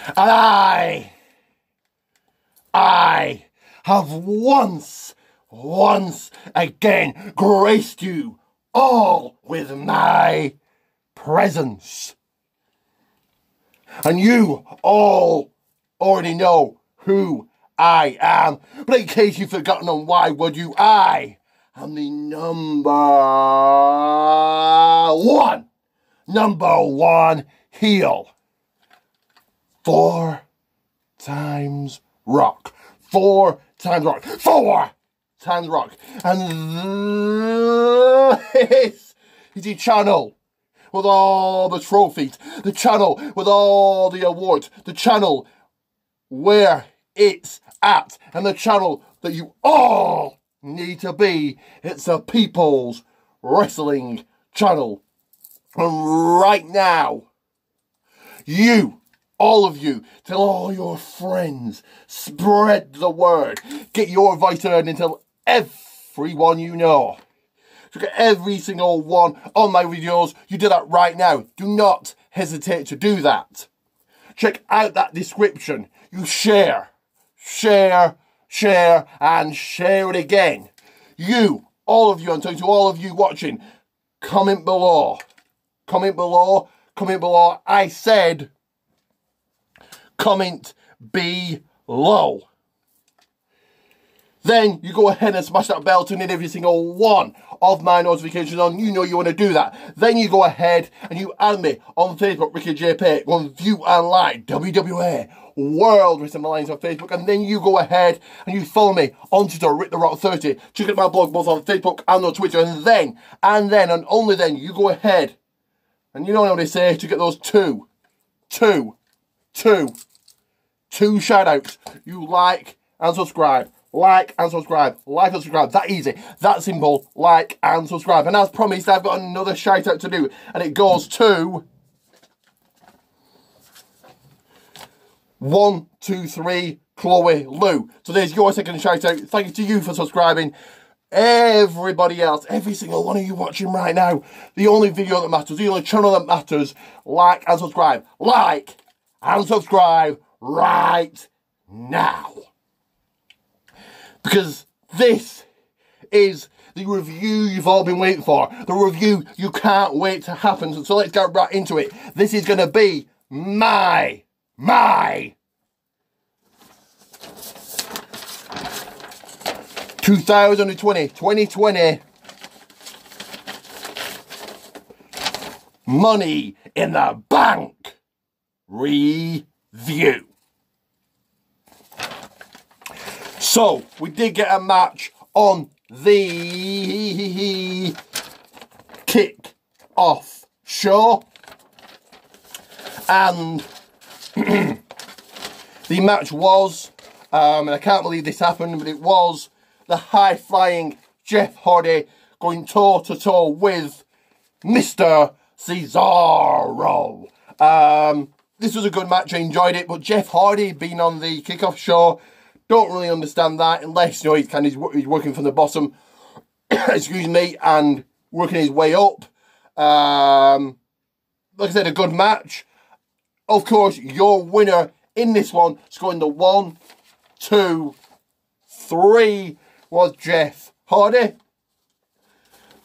And I have once again graced you all with my presence. And you all already know who I am. But in case you've forgotten on why would you, I am the number one heel. 4 times rock. 4 times rock. 4 times rock. And this is the channel with all the trophies. The channel with all the awards. The channel where it's at. And the channel that you all need to be. It's a people's wrestling channel. And right now, all of you, tell all your friends, spread the word, get your voice heard and tell everyone you know. Look at every single one on my videos. You do that right now. Do not hesitate to do that. Check out that description. You share, and share it again. All of you, I'm talking to all of you watching, comment below. Comment below. I said, comment below. Then you go ahead and smash that bell, turn in every single one of my notifications on. You know you want to do that. Then you go ahead and you add me on Facebook, Ricky JP. Go and view and like WWA World Wrestling Alliance on Facebook. And then you go ahead and you follow me on Twitter, Rick the Rock 30. Check out my blog both on Facebook and on Twitter. And then only then you go ahead and you know what they say to get those two shout outs. You like and subscribe. Like and subscribe. That easy. That simple. Like and subscribe. And as promised, I've got another shout out to do. And it goes to 123 Chloe Lou. So there's your second shout out. Thank you to you for subscribing. Everybody else, every single one of you watching right now, the only video that matters, the only channel that matters, like and subscribe. Like and subscribe right now. Because this is the review you've all been waiting for. The review you can't wait to happen. So let's get right into it. This is going to be my 2020 Money in the Bank review. So, we did get a match on the kick-off show. And the match was, and I can't believe this happened, but it was the high-flying Jeff Hardy going toe-to-toe with Mr. Cesaro. This was a good match, I enjoyed it, but Jeff Hardy being on the kickoff show, don't really understand that unless, you know, he's working from the bottom, excuse me, and working his way up. Like I said, a good match. Of course, your winner in this one, scoring the 1, 2, 3, was Jeff Hardy.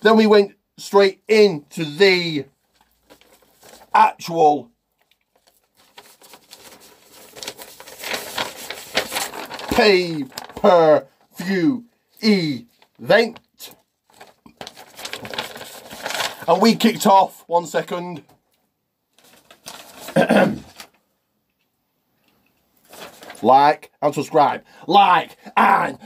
Then we went straight into the actual pay-per-view event. And we kicked off, 1 second. Like and subscribe. Like and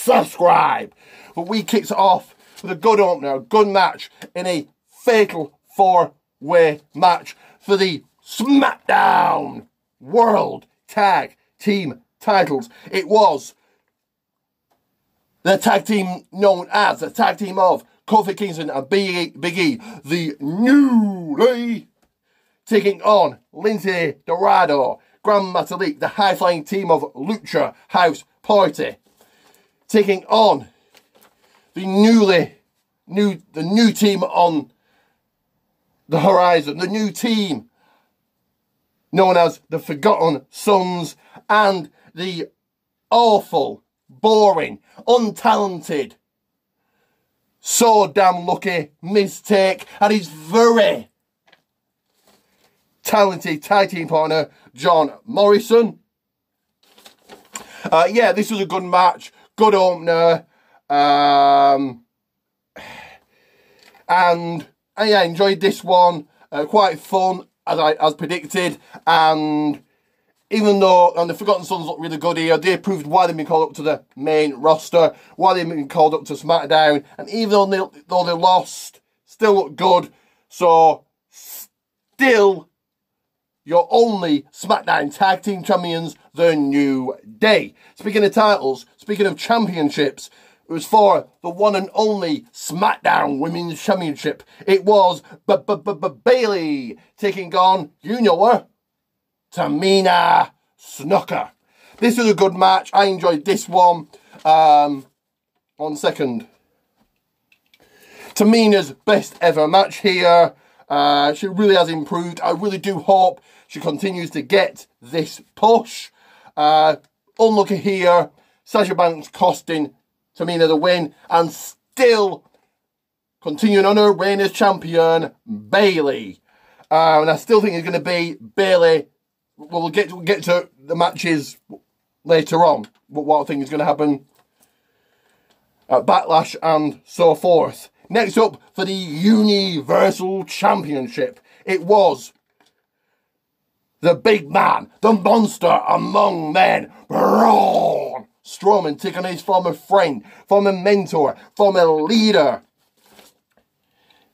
subscribe. But we kicked it off with a good opener, a good match in a fatal 4-way match for the SmackDown World Tag Team titles. It was the tag team known as the tag team of Kofi Kingston and Big E, the newly taking on Lindsay Dorado, Grand Metalik, the high-flying team of Lucha House Party, taking on the new team on the horizon, the new team known as the Forgotten Sons, and the awful, boring, untalented, so damn lucky Mistake and his very talented tag team partner, John Morrison. Yeah, this was a good match, good opener, and yeah, I enjoyed this one. Quite fun, as predicted, and even though the Forgotten Sons look really good here, they proved why they've been called up to the main roster, why they've been called up to SmackDown, and even though they lost, still look good. So, still your only SmackDown Tag Team Champions, The New Day. Speaking of titles, speaking of championships, it was for the one and only SmackDown Women's Championship. It was Bayley taking on, you know her, Tamina Snuka. This was a good match. I enjoyed this one. 1 second. Tamina's best ever match here. She really has improved. I really do hope she continues to get this push. Unlucky here. Sasha Banks costing Tamina the win, and still continuing on her reign as champion, Bayley. And I still think it's going to be Bayley. Well, we'll get to the matches later on. What I think is going to happen at Backlash and so forth. Next up, for the Universal Championship, it was the big man, the monster among men, Braun Strowman, taking on his former friend, former mentor, former leader,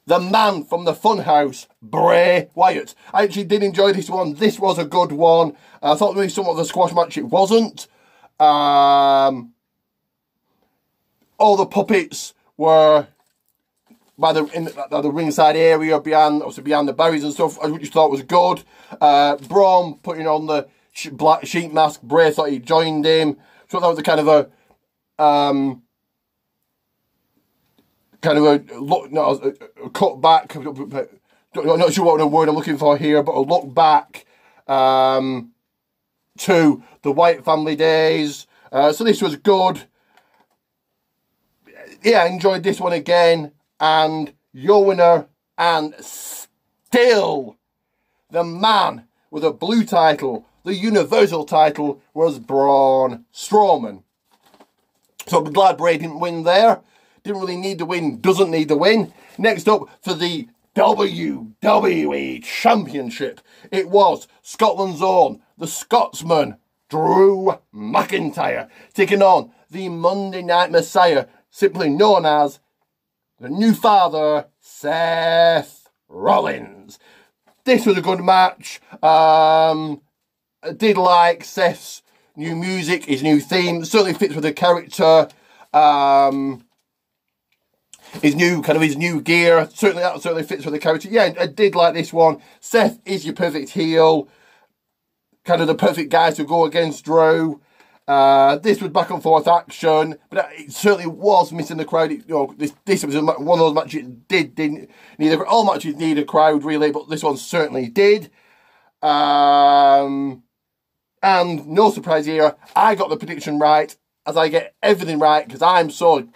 the man from the Funhouse, Bray Wyatt. I actually did enjoy this one. This was a good one. I thought maybe some of the squash match it wasn't. All the puppets were by the ringside area, behind the barriers and stuff, which I thought was good. Braun putting on the black sheep mask. Bray thought he joined him. So that was a kind of a look, no, a cut back. I'm not sure what the word I'm looking for here, but a look back to the Wyatt family days. So this was good. Yeah, I enjoyed this one again. And your winner, and still the man with a blue title, the Universal title, was Braun Strowman. So I'm glad Bray didn't win there. Didn't really need the win, doesn't need the win. Next up, for the WWE Championship, it was Scotland's own, the Scotsman, Drew McIntyre, taking on the Monday Night Messiah, simply known as the new father, Seth Rollins. This was a good match. I did like Seth's new music, his new theme. It certainly fits with the character. His new gear. Certainly fits with the character. Yeah, I did like this one. Seth is your perfect heel. Kind of the perfect guy to go against Drew. This was back and forth action, but it certainly was missing the crowd. This was one of those matches didn't need all matches need a crowd really, but this one certainly did. And no surprise here, I got the prediction right, as I get everything right because I'm so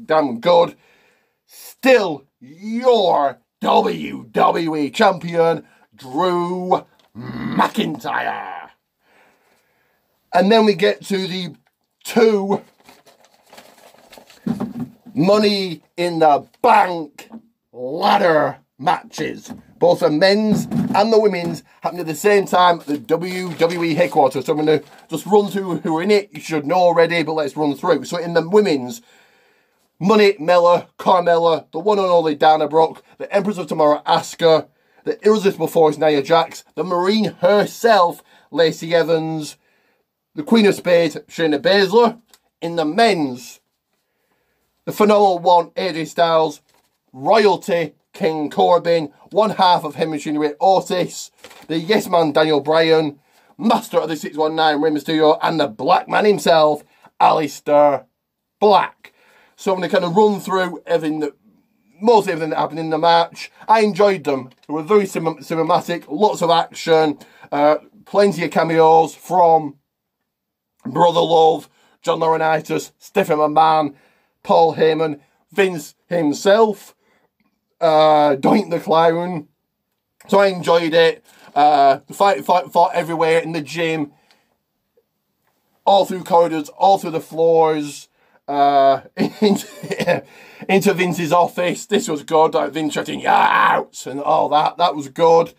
damn good. Still your WWE champion, Drew McIntyre. And then we get to the two Money in the Bank ladder matches. Both the men's and the women's happened at the same time at the WWE headquarters. So I'm going to just run through who are in it. You should know already, but let's run through. So in the women's, Money Miller, Carmella, the one and only Dana Brooke, the Empress of Tomorrow, Asuka, the Irresistible Force, Nia Jax, the Marine herself, Lacey Evans, the Queen of Spades, Shayna Baszler. In the men's, the phenomenal one, AJ Styles, Royalty, King Corbin, one half of Hemi Machinery, Otis, the Yes Man, Daniel Bryan, Master of the 619, Rey Mysterio, and the Black Man himself, Aleister Black. So I'm going to kind of run through everything that most everything that happened in the match, I enjoyed them. They were very cinematic, lots of action, plenty of cameos from Brother Love, John Laurinaitis, Stephanie McMahon, Paul Heyman, Vince himself, Doink the Clown. So I enjoyed it. Fought everywhere in the gym, all through corridors, all through the floors, into Vince's office. This was good. Like Vince shouting, "Yeah, out!" and all that. That was good.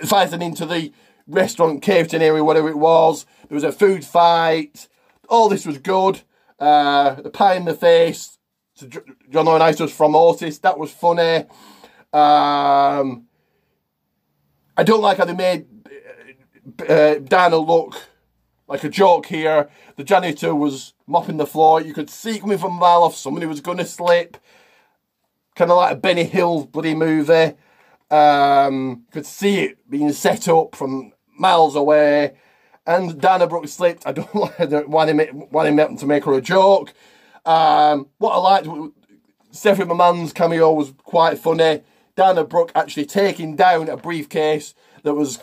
Fighting into the restaurant, cave-in area, whatever it was. There was a food fight. All this was good. The pie in the face to John Laurinaitis from Otis. That was funny. I don't like how they made Dana look like a joke here. The janitor was mopping the floor. You could see coming from a mile off somebody was going to slip. Kind of like a Benny Hill bloody movie. Could see it being set up from miles away. And Dana Brooke slipped. I don't know why they meant to make her a joke. What I liked, Stephanie McMahon's cameo was quite funny. Dana Brooke actually taking down a briefcase that was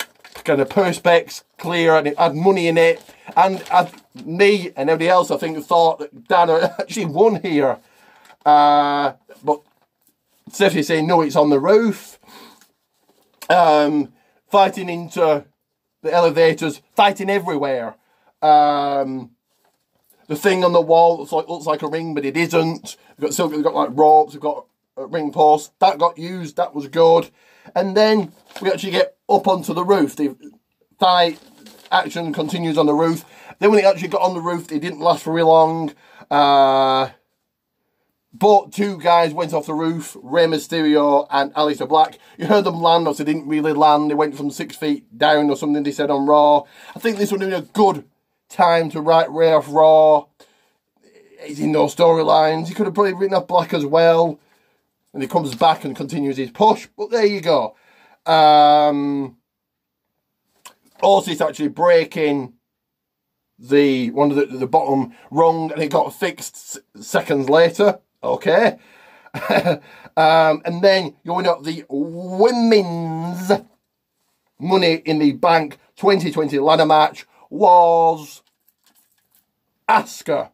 kind of perspex clear and it had money in it. And me and everybody else, I think, thought that Dana actually won here. But Stephanie saying, no, it's on the roof. Fighting into the elevators, fighting everywhere. The thing on the wall looks like a ring, but it isn't. We've got like ropes, we've got a ring post. That got used, that was good. And then we actually get up onto the roof. The fight action continues on the roof. Then when it actually got on the roof, it didn't last very long. But two guys went off the roof, Rey Mysterio and Aleister Black. You heard them land, obviously they didn't really land. They went from 6 feet down or something, they said on Raw. I think this would have been a good time to write Rey off Raw. He's in those storylines. He could have probably written off Black as well. And he comes back and continues his push. But there you go. Otis actually breaking one of the bottom rung, and it got fixed seconds later. Okay. And then going up the women's Money in the Bank 2020 ladder match was Asuka.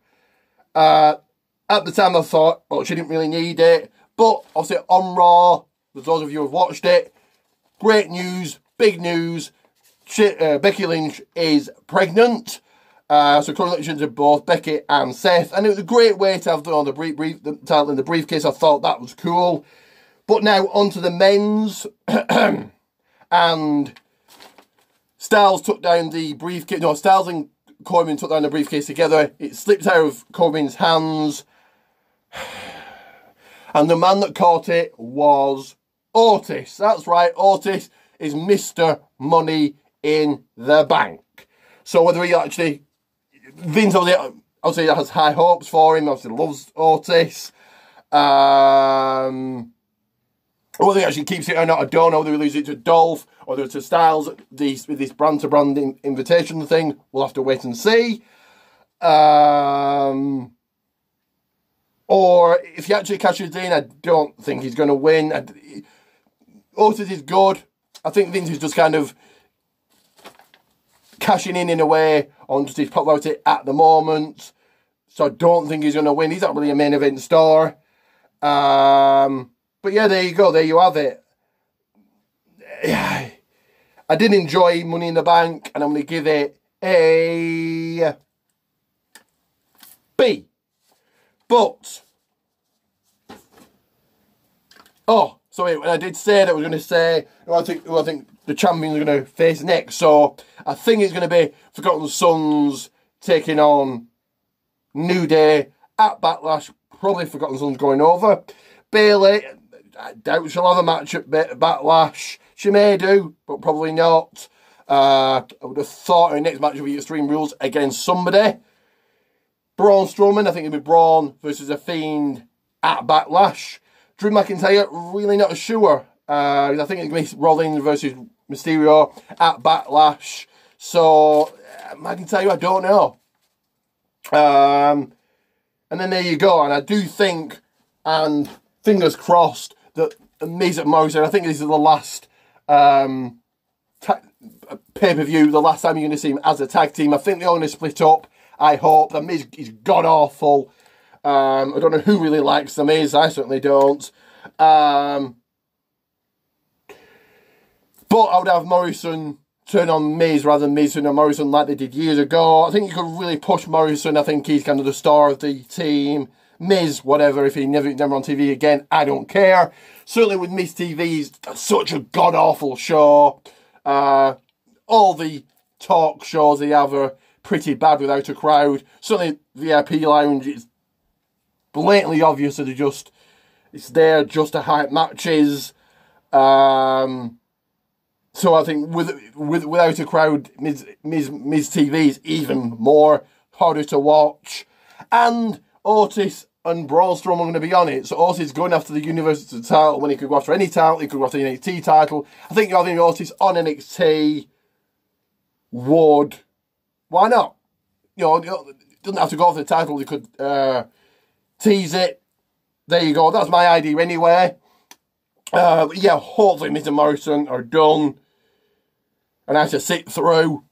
At the time I thought, well, she didn't really need it. But obviously on Raw, for those of you who have watched it, great news, big news. Becky Lynch is pregnant. So congratulations to both Becky and Seth. And it was a great way to have the title in the briefcase. I thought that was cool. But now onto the men's. And Styles took down the briefcase. No, Styles and Corbin took down the briefcase together. It slipped out of Corbin's hands. And the man that caught it was Otis. That's right, Otis is Mr. Money in the Bank. So whether he actually... Vince obviously has high hopes for him, obviously loves Otis. Whether he actually keeps it or not, I don't know. Whether he loses it to Dolph or whether it's to Styles with this brand-to-brand invitation thing, we'll have to wait and see. Or if he actually cashes in, I don't think he's going to win. Otis is good. I think Vince is just kind of cashing in a way on just his popularity at the moment. So I don't think he's going to win. He's not really a main event star. But yeah, there you go. There you have it. I did enjoy Money in the Bank, and I'm going to give it a B. But, oh, sorry, when I did say that, I was going to say who I think the champions are going to face next. So I think it's going to be Forgotten Sons taking on New Day at Backlash. Probably Forgotten Sons going over. Bayley, I doubt she'll have a match at Backlash. She may do, but probably not. I would have thought her next match would be Extreme Rules against somebody. Braun Strowman, I think it'll be Braun versus a Fiend at Backlash. Drew McIntyre, really not sure. I think it's going to be Rollins versus Mysterio at Backlash. So, McIntyre, I don't know. And then there you go. And I do think, and fingers crossed, that Miz and Morrison, I think this is the last pay-per-view, the last time you're going to see him as a tag team. I think they're going to split up. I hope. The Miz is god-awful. I don't know who really likes The Miz. I certainly don't. But I would have Morrison turn on Miz rather than Miz turn on Morrison like they did years ago. I think you could really push Morrison. I think he's kind of the star of the team. Miz, whatever, if he never on TV again, I don't care. Certainly with Miz TV, it's such a god-awful show. All the talk shows they have are pretty bad without a crowd. Certainly VIP Lounge is blatantly obvious that it's there just to hype matches. So I think without a crowd, Miz TV is even more harder to watch. And Otis and Braun Strowman are going to be on it. So Otis is going after the Universal title when he could go after any title. He could go after the NXT title. I think having Otis on NXT would... Why not? You know, it doesn't have to go after the title. They could tease it. There you go. That's my idea anyway. Yeah, hopefully Miz and Morrison are done. And I have to sit through.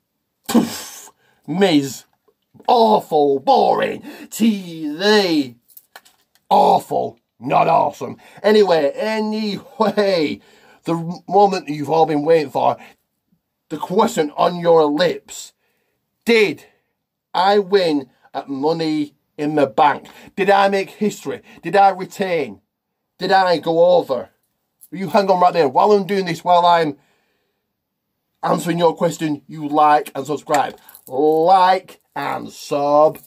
Poof, Miz. Awful, boring. TV. Awful. Not awesome. Anyway. The moment you've all been waiting for. The question on your lips. Did I win at Money in the Bank? Did I make history? Did I retain? Did I go over? You hang on right there. While I'm doing this, while I'm answering your question, you like and subscribe. Like and subscribe.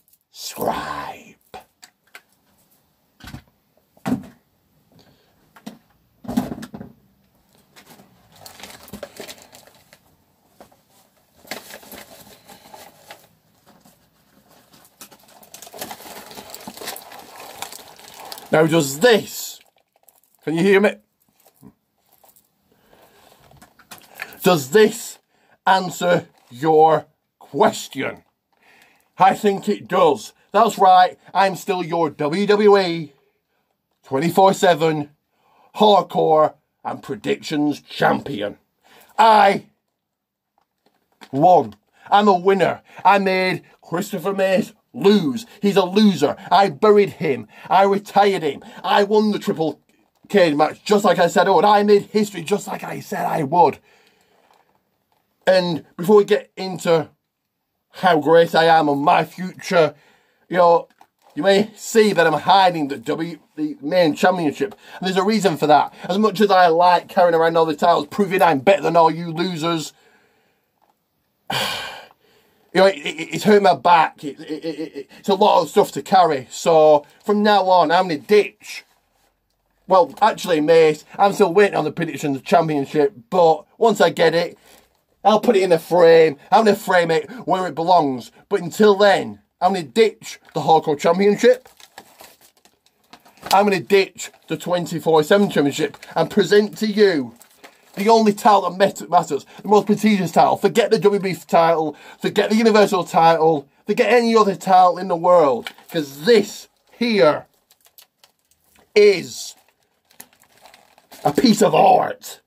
Now does this, can you hear me? Does this answer your question? I think it does. That's right, I'm still your WWE 24/7 hardcore and predictions champion. I won. I'm a winner. I made Christopher Mace lose. He's a loser. I buried him. I retired him. I won the triple cage match just like I said I would. I made history just like I said I would. And before we get into how great I am and my future, you know, you may see that I'm hiding the main championship. And there's a reason for that. As much as I like carrying around all the titles, proving I'm better than all you losers, you know, it's hurt my back. It's a lot of stuff to carry. So from now on, I'm going to ditch. Well, actually, Mace, I'm still waiting on the predictions championship. But once I get it, I'll put it in a frame. I'm going to frame it where it belongs. But until then, I'm going to ditch the Hardcore Championship. I'm going to ditch the 24/7 Championship and present to you the only title that matters, the most prestigious title. Forget the WWE title, forget the Universal title, forget any other title in the world. Because this here is a piece of art.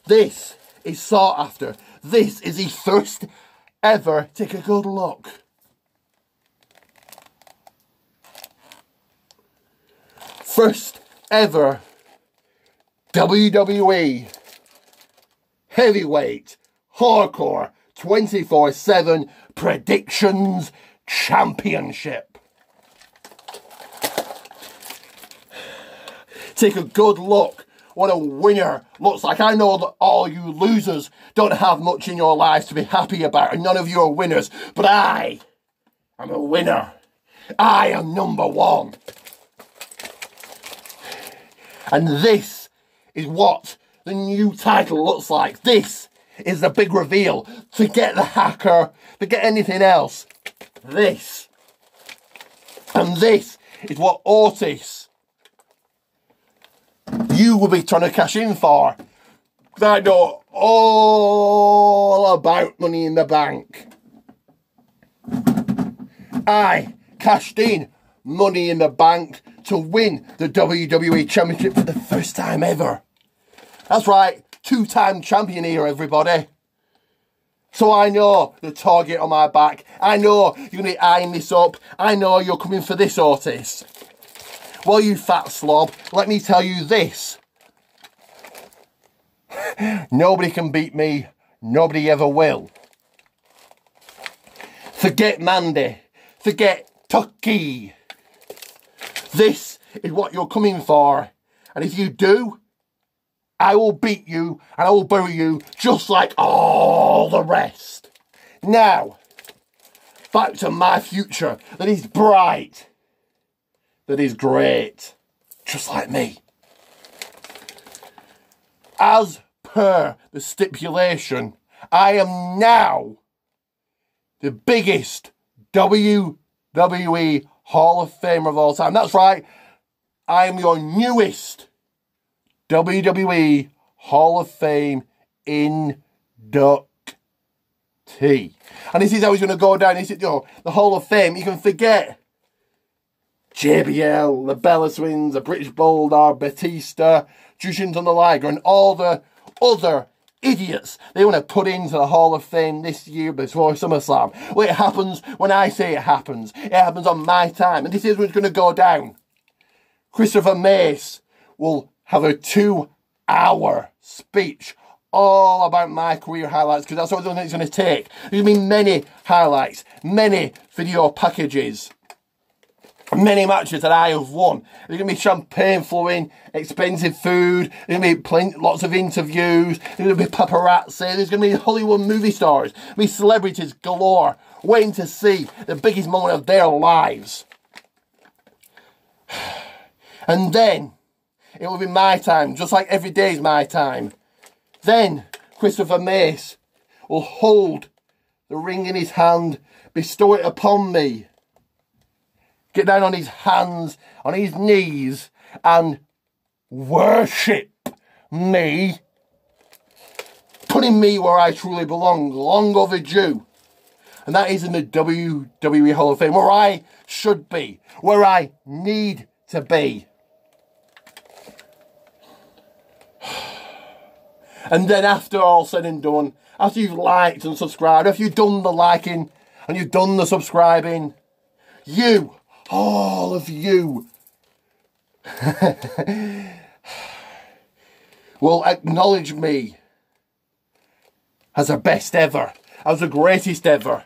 This is sought after. This is the first ever. Take a good look. First ever WWE Heavyweight Hardcore 24/7 Predictions Championship. Take a good look what a winner looks like. I know that all you losers don't have much in your lives to be happy about, and none of you are winners, but I am a winner. I am number one. And this is what the new title looks like. This is the big reveal. Forget the hacker. Forget anything else. This. And this is what Otis, you will be trying to cash in for. I know all about Money in the Bank. I cashed in Money in the Bank to win the WWE Championship for the first time ever. That's right, 2-time champion here, everybody. So I know the target on my back. I know you're going to be eyeing this up. I know you're coming for this, Otis. Well, you fat slob, let me tell you this. Nobody can beat me. Nobody ever will. Forget Mandy. Forget Tucky. This is what you're coming for. And if you do, I will beat you and I will bury you just like all the rest. Now, back to my future that is bright, that is great, just like me. As per the stipulation, I am now the biggest WWE Hall of Famer of all time. That's right, I am your newest WWE Hall of Fame inductee. And this is how he's going to go down. This is, the Hall of Fame. You can forget JBL, the Bella Twins, the British Bulldog, Batista, Jushin Thunder Liger, and all the other idiots they want to put into the Hall of Fame this year before SummerSlam. Well, it happens when I say it happens. It happens on my time. And this is what's going to go down. Christopher Mace will have a 2-hour speech all about my career highlights, because that's what it's going to take. There's going to be many highlights, many video packages, many matches that I have won. There's going to be champagne flowing, expensive food, there's going to be lots of interviews, there's going to be paparazzi, there's going to be Hollywood movie stars, there's going to be celebrities galore, waiting to see the biggest moment of their lives. And then it will be my time, just like every day is my time. Then Christopher Mace will hold the ring in his hand, bestow it upon me, get down on his hands, on his knees, and worship me, putting me where I truly belong, long overdue. And that is in the WWE Hall of Fame, where I should be, where I need to be. And then after all said and done, after you've liked and subscribed, after you've done the liking and you've done the subscribing, you, all of you, will acknowledge me as the best ever, as the greatest ever.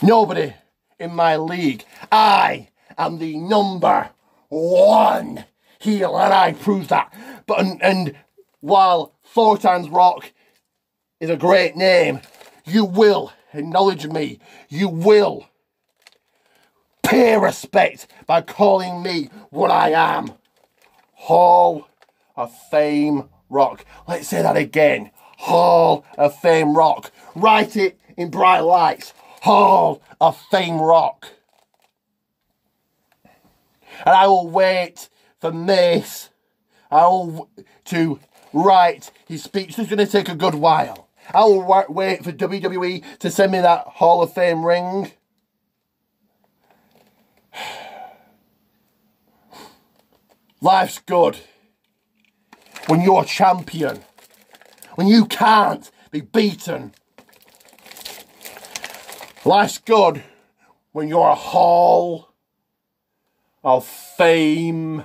Nobody in my league. I am the #1 heel, and I prove that. But and while 4 times Rock is a great name, you will acknowledge me. You will pay respect by calling me what I am. Hall of Fame Rock. Let's say that again. Hall of Fame Rock. Write it in bright lights. Hall of Fame Rock. And I will wait for Mace to write his speech. It's going to take a good while. I will wait for WWE to send me that Hall of Fame ring. Life's good when you're champion, when you can't be beaten. Life's good when you're a Hall of Fame